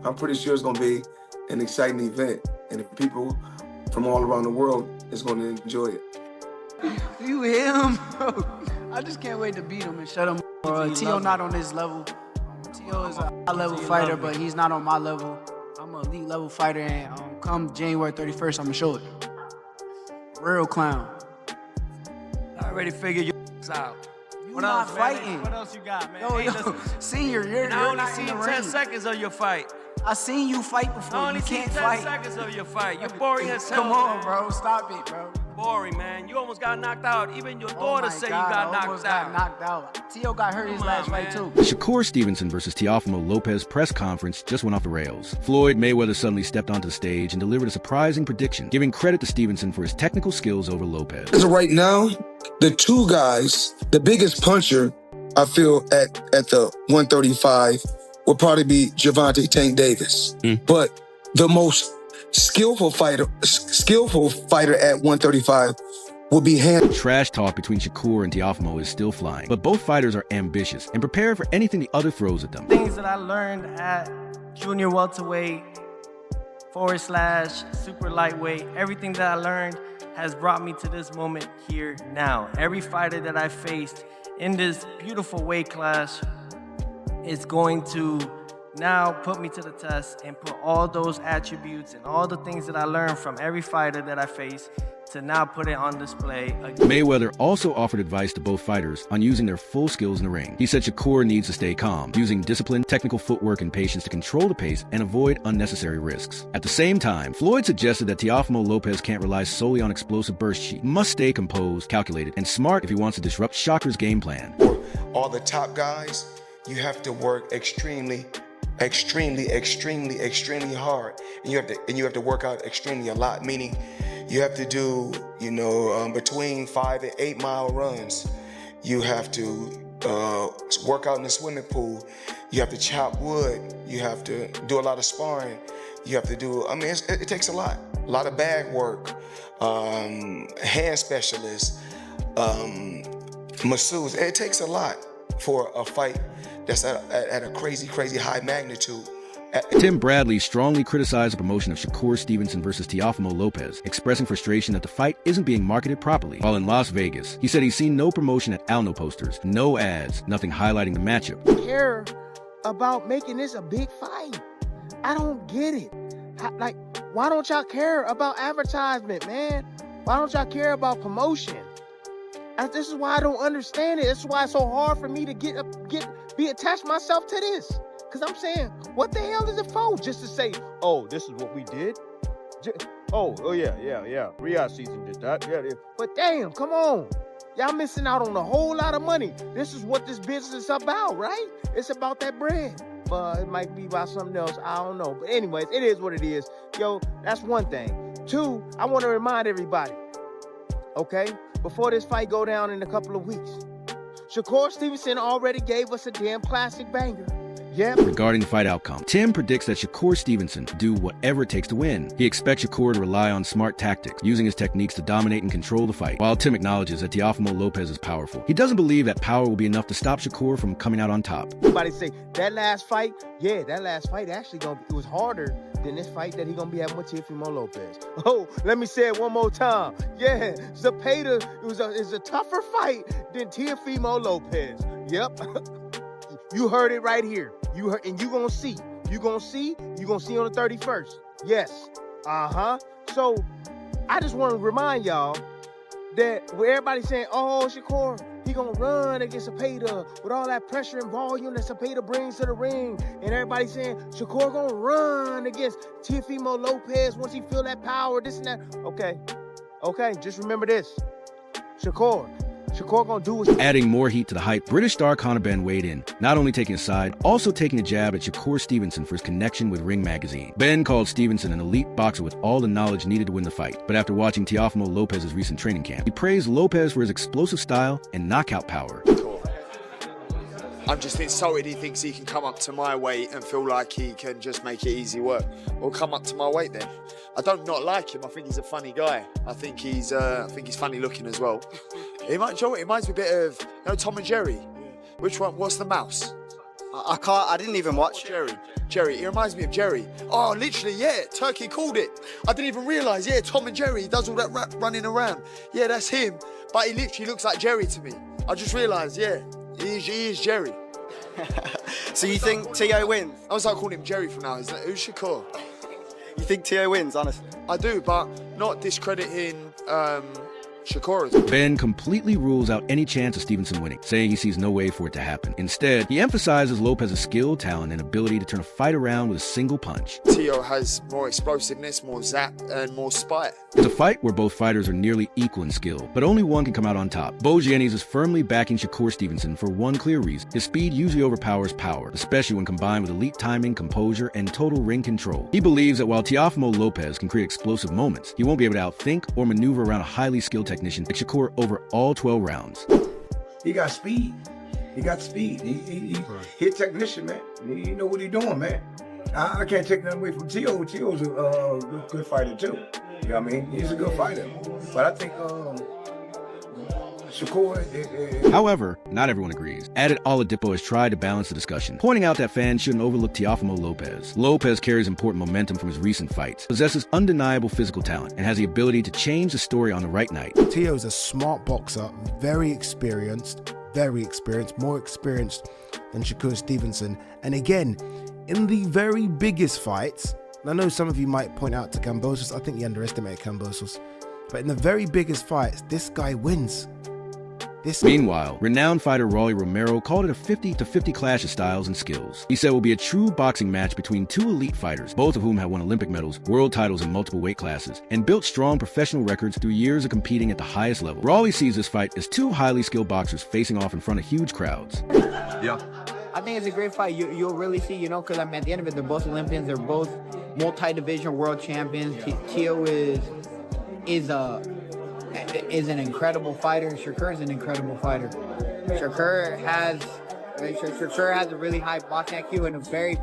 I'm pretty sure it's going to be an exciting event, and people from all around the world is going to enjoy it. You him, bro. I just can't wait to beat him and shut him up. Teo not on this level. Teo is a high-level fighter, but he's not on my level. I'm an elite-level fighter, and come January 31st, I'm going to show it. Real clown. I already figured you out. You not fighting. What else you got, man? Yo, senior, you're I not only seen in the 10 ring. seconds of your fight. I seen you fight before. I only You seen can't 10 fight. seconds of your fight. You're boring as hell. Come on, bro. Stop it, bro. Boring, man. You almost got knocked out. Even your Oh daughter my said God, you got I almost knocked got out. knocked out. Teo got hurt his last fight, too. The Shakur Stevenson versus Teofimo Lopez press conference just went off the rails. Floyd Mayweather suddenly stepped onto the stage and delivered a surprising prediction, giving credit to Stevenson for his technical skills over Lopez. As of right now, the two guys, the biggest puncher, I feel, at the 135 will probably be Gervonta Tank Davis. But the most skillful fighter at 135 will be Trash talk between Shakur and Teofimo is still flying, but both fighters are ambitious and prepared for anything the other throws at them. Things that I learned at junior welterweight / super lightweight, everything that I learned has brought me to this moment here now. Every fighter that I faced in this beautiful weight class is going to now put me to the test and put all those attributes and all the things that I learned from every fighter that I face to now put it on display again. Mayweather also offered advice to both fighters on using their full skills in the ring. He said Shakur needs to stay calm, using discipline, technical footwork, and patience to control the pace and avoid unnecessary risks. At the same time, Floyd suggested that Teofimo Lopez can't rely solely on explosive bursts. He must stay composed, calculated, and smart if he wants to disrupt Shakur's game plan. For all the top guys, you have to work extremely hard, and you have to work out extremely a lot. Meaning, you have to do between 5 and 8 mile runs. You have to work out in the swimming pool. You have to chop wood. You have to do a lot of sparring. You have to do. It takes a lot of bag work, hand specialists, masseuse. It takes a lot for a fight that's at a crazy high magnitude. Tim Bradley strongly criticized the promotion of Shakur Stevenson versus Teofimo Lopez, expressing frustration that the fight isn't being marketed properly. While in Las Vegas, he said he's seen no promotion at Alno posters, no ads, nothing highlighting the matchup. Care about making this a big fight. I don't get it. Why don't y'all care about advertisement, man? Why don't y'all care about promotion? This is why I don't understand it. This is why it's so hard for me to be attached myself to this. Because I'm saying, what the hell is it for? Just to say, oh, this is what we did? Oh, yeah. Riyadh season did that. Yeah. But damn, come on. Y'all missing out on a whole lot of money. This is what this business is about, right? It's about that bread. But it might be about something else. I don't know. But anyways, it is what it is. Yo, that's one thing. Two, I want to remind everybody, okay, before this fight go down in a couple of weeks, Shakur Stevenson already gave us a damn classic banger. Yeah. Regarding the fight outcome, Tim predicts that Shakur Stevenson will do whatever it takes to win. He expects Shakur to rely on smart tactics, using his techniques to dominate and control the fight. While Tim acknowledges that Teofimo Lopez is powerful, he doesn't believe that power will be enough to stop Shakur from coming out on top. Everybody say, that last fight actually it was harder than this fight that he gonna be having with Teofimo Lopez. Oh, let me say it one more time. Yeah, Zepeda is a tougher fight than Teofimo Lopez. Yep. You heard it right here. You heard, and you gonna see. You gonna see on the 31st. Yes. So I just want to remind y'all that where everybody's saying, oh, Shakur, he gonna run against Zepeda with all that pressure and volume that Zepeda brings to the ring, and everybody's saying Shakur gonna run against Teofimo Lopez once he feel that power, this and that. Okay, just remember this. Shakur gonna do his... Adding more heat to the hype, British star Conor Ben weighed in, not only taking a side, also taking a jab at Shakur Stevenson for his connection with Ring magazine. Ben called Stevenson an elite boxer with all the knowledge needed to win the fight, but after watching Teofimo Lopez's recent training camp, he praised Lopez for his explosive style and knockout power. I'm just insulted he thinks he can come up to my weight and feel like he can just make it easy work. Well, come up to my weight then. I don't not like him. I think he's a funny guy. I think he's funny looking as well. It reminds me a bit of Tom and Jerry. Which one? What's the mouse? I can't. I didn't even watch. Jerry, he reminds me of Jerry. Oh, literally, yeah, Turkey called it. I didn't even realise, yeah, Tom and Jerry, he does all that running around. Yeah, that's him, but he literally looks like Jerry to me. I just realised, yeah, he is Jerry. So you think Teo wins? I was like calling him Jerry from now. Who's Shakur? You think Teo wins, honestly? I do, but not discrediting Shakur. Ben completely rules out any chance of Stevenson winning, saying he sees no way for it to happen. Instead, he emphasizes Lopez's skill, talent, and ability to turn a fight around with a single punch. Teo has more explosiveness, more zap, and more spite. It's a fight where both fighters are nearly equal in skill, but only one can come out on top. BOMBSHELL is firmly backing Shakur Stevenson for one clear reason. His speed usually overpowers power, especially when combined with elite timing, composure, and total ring control. He believes that while Teofimo Lopez can create explosive moments, he won't be able to outthink or maneuver around a highly skilled technician like Shakur over all 12 rounds. He got speed. He got speed. He a technician, man. He know what he's doing, man. I can't take nothing away from Teo. Teo's a good fighter, too. You know what I mean? He's a good fighter. But I think Shakur... However, not everyone agrees. Added Oladipo has tried to balance the discussion, pointing out that fans shouldn't overlook Teofimo Lopez. Lopez carries important momentum from his recent fights, possesses undeniable physical talent, and has the ability to change the story on the right night. Teo's a smart boxer, very experienced, more experienced than Shakur Stevenson. And again, in the very biggest fights, and I know some of you might point out to Kambosos, I think you underestimated Kambosos, but in the very biggest fights, this guy wins. Meanwhile, renowned fighter Rolly Romero called it a 50-50 clash of styles and skills. He said it will be a true boxing match between two elite fighters, both of whom have won Olympic medals, world titles in multiple weight classes, and built strong professional records through years of competing at the highest level. Rolly sees this fight as two highly skilled boxers facing off in front of huge crowds. Yeah. I think it's a great fight. You'll really see, because I mean, at the end of it, they're both Olympians. They're both multi-division world champions. Teo is an incredible fighter. Shakur is an incredible fighter. Shakur has a really high boxing IQ and a very...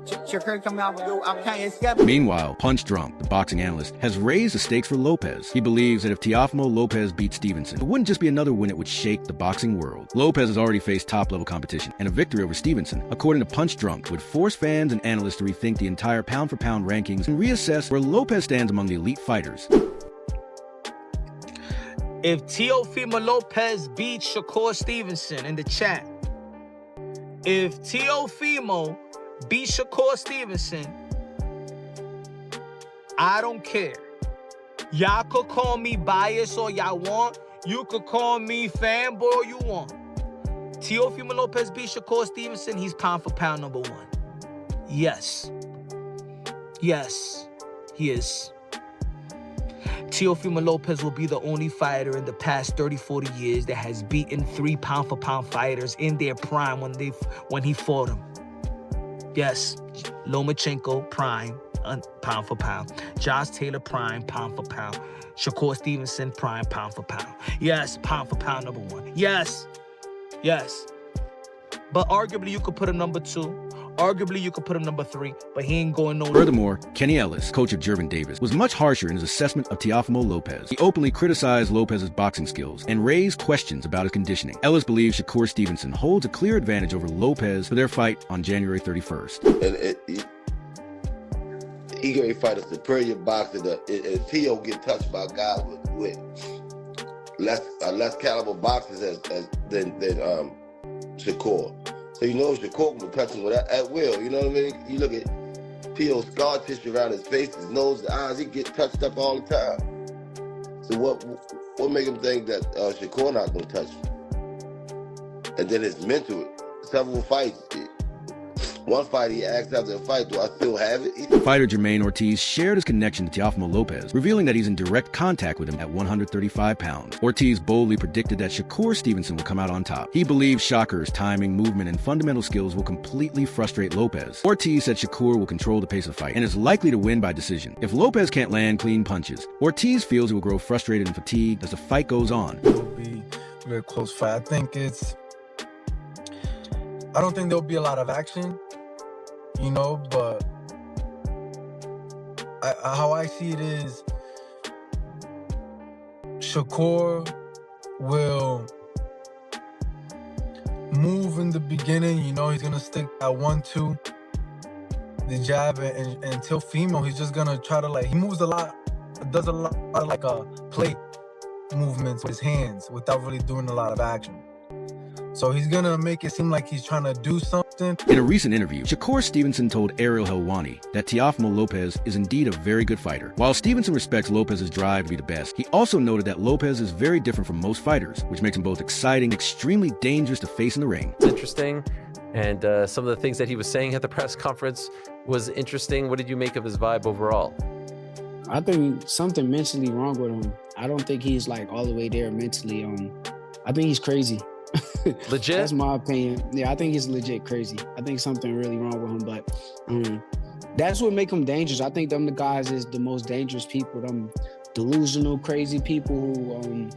Shakur coming out with I'm telling you, it's got... Meanwhile, Punch Drunk, the boxing analyst, has raised the stakes for Lopez. He believes that if Teofimo Lopez beats Stevenson, it wouldn't just be another win, it would shake the boxing world. Lopez has already faced top-level competition, and a victory over Stevenson, according to Punch Drunk, would force fans and analysts to rethink the entire pound-for-pound rankings and reassess where Lopez stands among the elite fighters. If Teofimo Lopez beats Shakur Stevenson in the chat, if Teofimo beats Shakur Stevenson, I don't care. Y'all could call me biased all y'all want. You could call me fanboy all you want. Teofimo Lopez beats Shakur Stevenson, he's pound for pound number one. Yes. Yes, he is. Teofimo Lopez will be the only fighter in the past 30-40 years that has beaten 3 pound-for-pound fighters in their prime when he fought them. Yes, Lomachenko, prime, pound for pound. Josh Taylor, prime, pound for pound. Shakur Stevenson, prime, pound for pound. Yes, pound for pound number one. Yes, yes. But arguably you could put him number 2. Arguably, you could put him number 3, but he ain't going nowhere. Furthermore, Kenny Ellis, coach of Gervin Davis, was much harsher in his assessment of Teofimo Lopez. He openly criticized Lopez's boxing skills and raised questions about his conditioning. Ellis believes Shakur Stevenson holds a clear advantage over Lopez for their fight on January 31st. And he can fight a superior boxer. And Teo get touched by guys with less caliber boxers than Shakur. So Shakur can touch him at will, you know what I mean? You look at Teo's scar tissue around his face, his nose, his eyes, he get touched up all the time. So what make him think that Shakur not gonna touch him? And then his mental, several fights. One fight he asked after the fight, do I still have it? Fighter Jermaine Ortiz shared his connection to Teofimo Lopez, revealing that he's in direct contact with him at 135 pounds. Ortiz boldly predicted that Shakur Stevenson will come out on top. He believes Shakur's timing, movement, and fundamental skills will completely frustrate Lopez. Ortiz said Shakur will control the pace of the fight and is likely to win by decision. If Lopez can't land clean punches, Ortiz feels he will grow frustrated and fatigued as the fight goes on. It will be a very close fight. I don't think there'll be a lot of action, but how I see it is Shakur will move in the beginning. You know, he's gonna stick at 1-2, the jab, and Teofimo, he's just gonna try to, like, he moves a lot, does a lot of like plate movements with his hands without really doing a lot of action. So he's gonna make it seem like he's trying to do something. In a recent interview, Shakur Stevenson told Ariel Helwani that Teofimo Lopez is indeed a very good fighter. While Stevenson respects Lopez's drive to be the best, he also noted that Lopez is very different from most fighters, which makes him both exciting and extremely dangerous to face in the ring. It's interesting, and some of the things that he was saying at the press conference was interesting. What did you make of his vibe overall? I think something mentally wrong with him. I don't think he's like all the way there mentally. I think he's crazy. Legit? That's my opinion. Yeah, I think he's legit crazy. I think something really wrong with him, but that's what make him dangerous. I think them the guys is the most dangerous people. Them delusional, crazy people who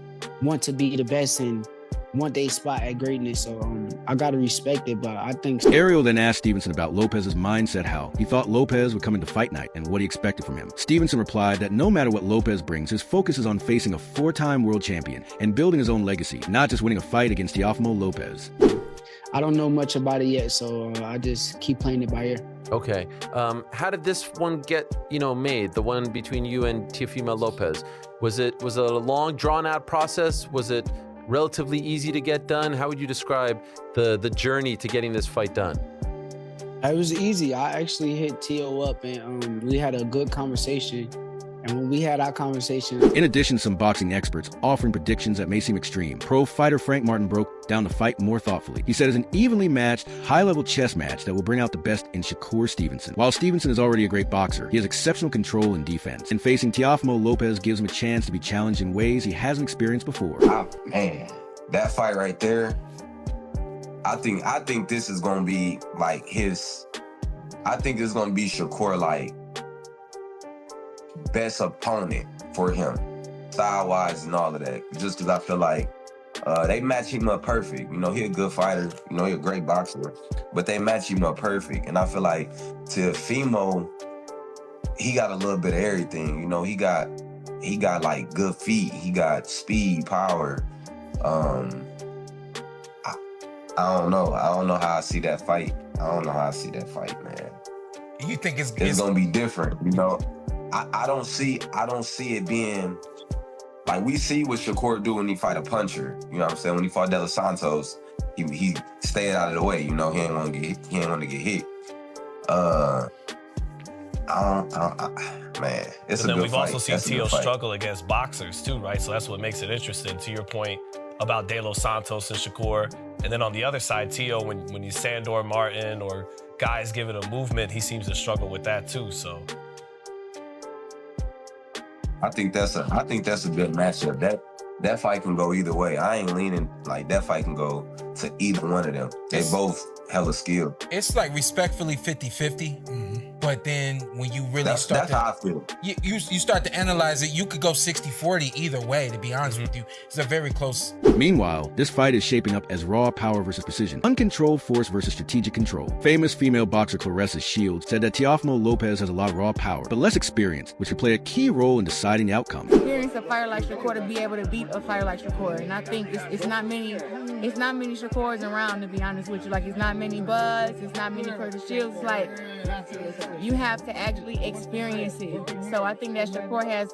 want to be the best and want their spot at greatness. So I gotta respect it, but I think Ariel then asked Stevenson about Lopez's mindset, how he thought Lopez would come into fight night and what he expected from him. Stevenson replied that no matter what Lopez brings, his focus is on facing a 4-time world champion and building his own legacy, not just winning a fight against Teofimo Lopez. I don't know much about it yet, so I just keep playing it by ear. Okay. How did this one get, made? The one between you and Teofimo Lopez? Was it a long, drawn-out process? Was it relatively easy to get done? How would you describe the journey to getting this fight done? It was easy. I actually hit Teo up and we had a good conversation. And when we had our conversation... In addition, some boxing experts offering predictions that may seem extreme. Pro fighter Frank Martin broke down the fight more thoughtfully. He said it's an evenly matched, high-level chess match that will bring out the best in Shakur Stevenson. While Stevenson is already a great boxer, he has exceptional control and defense. And facing Teofimo Lopez gives him a chance to be challenged in ways he hasn't experienced before. Man, that fight right there, I think this is going to be like I think this is going to be Shakur, like, best opponent for him, style-wise and all of that. Just because I feel like they match him up perfect. He a good fighter. He a great boxer. But they match him up perfect. And I feel like Teofimo, he got a little bit of everything. He got like good feet. He got speed, power. I don't know. I don't know how I see that fight. Man. You think it's gonna be different, I don't see it being like we see what Shakur do when he fight a puncher. You know what I'm saying? When he fought De Los Santos, he stayed out of the way. He ain't want to get hit. Man, it's a good fight. Then we've also seen Teo struggle against boxers too, right? So that's what makes it interesting. To your point about De Los Santos and Shakur, and then on the other side, Teo, when he's Sandor Martin or guys give it a movement, he seems to struggle with that too. So. I think that's a good matchup. That fight can go either way. I ain't leaning like that fight can go to either one of them. They both hella skilled. It's like respectfully 50-50. But then when you really start that's how I feel. You start to analyze it, you could go 60-40 either way, to be honest with you. It's a very close. Meanwhile, this fight is shaping up as raw power versus precision, uncontrolled force versus strategic control. Famous female boxer Clarissa Shields said that Teofimo Lopez has a lot of raw power, but less experience, which will play a key role in deciding the outcome. Experience a fighter like Shakur to be able to beat a fighter like Shakur, and I think it's not many Shakurs around, to be honest with you. Like, it's not many Buds, it's not many Clarissa Shields. Like, you have to actually experience it. So I think that Shakur has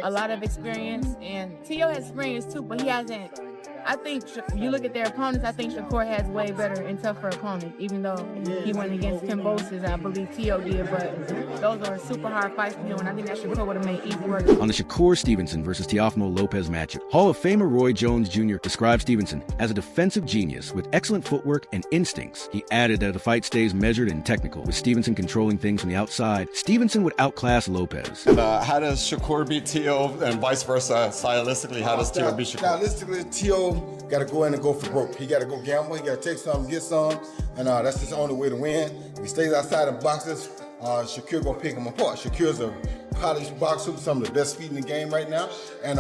a lot of experience, and Teo has experience too, but he hasn't. I think you look at their opponents, I think Shakur has way better and tougher opponents, even though he went against Cambosis, I believe Teo did, but those are super hard fights for him, and I think that Shakur would have made easy work. On the Shakur Stevenson versus Teofimo Lopez matchup, Hall of Famer Roy Jones Jr. described Stevenson as a defensive genius with excellent footwork and instincts. He added that the fight stays measured and technical, with Stevenson controlling things from the outside. Stevenson would outclass Lopez. And how does Shakur beat Teo and vice versa? Stylistically, how does Teo beat Shakur? Stylistically, Teo got to go in and go for broke. He got to go gamble. He got to take some, get some, and that's his only way to win. If he stays outside and boxes, Shakur gonna pick him apart. Shakur's a polished boxer with some of the best feet in the game right now, and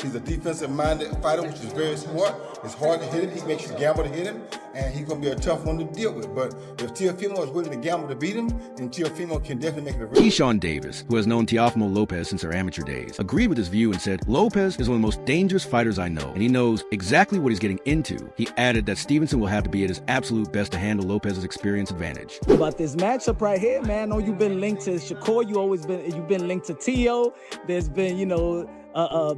he's a defensive-minded fighter, which is very smart. It's hard to hit him. He makes you gamble to hit him, and he's gonna be a tough one to deal with. But if Teofimo is willing to gamble to beat him, then Teofimo can definitely make it a race. Keyshawn Davis, who has known Teofimo Lopez since their amateur days, agreed with his view and said, Lopez is one of the most dangerous fighters I know, and he knows exactly what he's getting into. He added that Stevenson will have to be at his absolute best to handle Lopez's experience advantage. About this matchup right here, man, I know you've been linked to Shakur, you've been linked to Teo. There's been,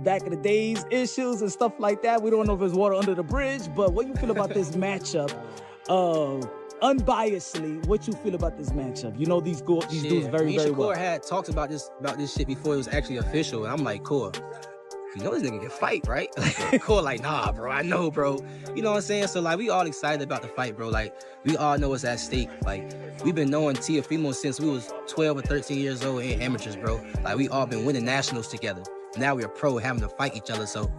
back in the days issues and stuff like that. We don't know if there's water under the bridge, but what you feel about this matchup? Unbiasedly, what you feel about this matchup? You know these dudes very well. Shakur had talked about this shit before it was actually official, and I'm like, cool. You know this nigga can fight, right? Cool, like, nah, bro, I know, bro. You know what I'm saying? So, like, we all excited about the fight, bro. Like, we all know it's at stake. Like, we've been knowing Teofimo since we was 12 or 13 years old and amateurs, bro. Like, we all been winning nationals together. Now we're pro having to fight each other, so...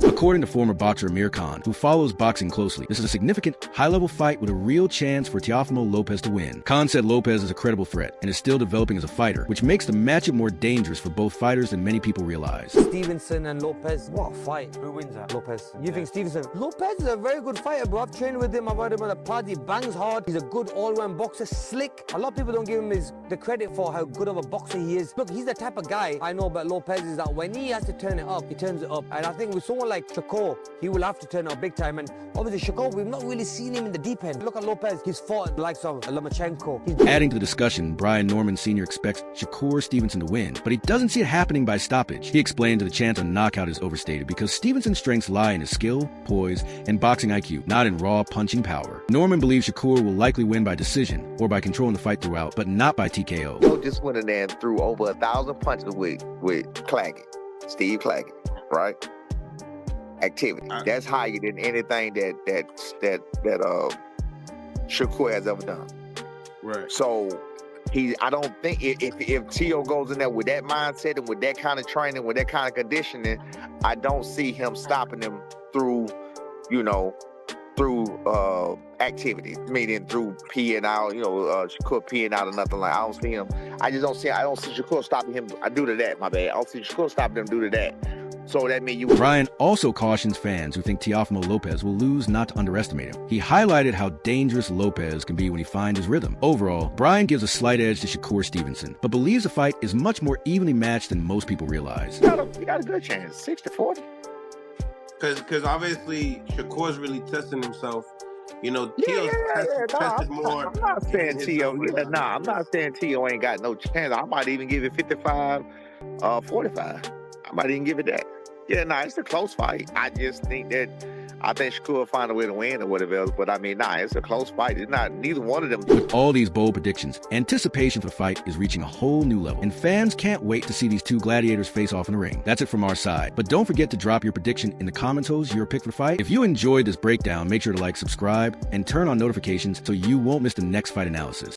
According to former boxer Amir Khan, who follows boxing closely, this is a significant, high-level fight with a real chance for Teofimo Lopez to win. Khan said Lopez is a credible threat and is still developing as a fighter, which makes the matchup more dangerous for both fighters than many people realize. Stevenson and Lopez, what a fight. Who wins that? Lopez. You think Stevenson? Lopez is a very good fighter, bro. I've trained with him, I've had him on the pod, he bangs hard, he's a good all-round boxer, slick. A lot of people don't give him the credit for how good of a boxer he is. Look, he's the type of guy I know about Lopez is that when he has to turn it up, he turns it up. And I think with someone like Shakur, he will have to turn up big time. And obviously Shakur, we've not really seen him in the deep end. Look at Lopez, he's fought the likes of Lomachenko. Adding to the discussion, Brian Norman Sr. expects Shakur Stevenson to win, but he doesn't see it happening by stoppage. He explained that the chance of knockout is overstated because Stevenson's strengths lie in his skill, poise, and boxing IQ, not in raw punching power. Norman believes Shakur will likely win by decision or by controlling the fight throughout, but not by TKO. Joe just went in there and threw over 1,000 punches with Claggett, Steve Claggett, right? Activity. That's higher than anything that Shakur has ever done. Right. So I don't think if Teo goes in there with that mindset and with that kind of training, with that kind of conditioning, I don't see him stopping him through activity, meaning through peeing out, Shakur peeing out or nothing like. I don't see Shakur stopping him. I do to that. My bad. I don't see Shakur stopping him due to that. So that means you. Brian also cautions fans who think Teofimo Lopez will lose not to underestimate him. He highlighted how dangerous Lopez can be when he finds his rhythm. Overall, Brian gives a slight edge to Shakur Stevenson, but believes the fight is much more evenly matched than most people realize. You got a good chance, 60-40. Because obviously Shakur's really testing himself. Teo's tested more. I'm not saying Teo. I'm not saying Teo ain't got no chance. I might even give it 55-45. I might even give it that. Yeah, it's a close fight. I just think Shakur will find a way to win or whatever else. But it's a close fight. It's not neither one of them. With all these bold predictions, anticipation for the fight is reaching a whole new level. And fans can't wait to see these two gladiators face off in the ring. That's it from our side. But don't forget to drop your prediction in the comments, your pick for the fight. If you enjoyed this breakdown, make sure to like, subscribe, and turn on notifications so you won't miss the next fight analysis.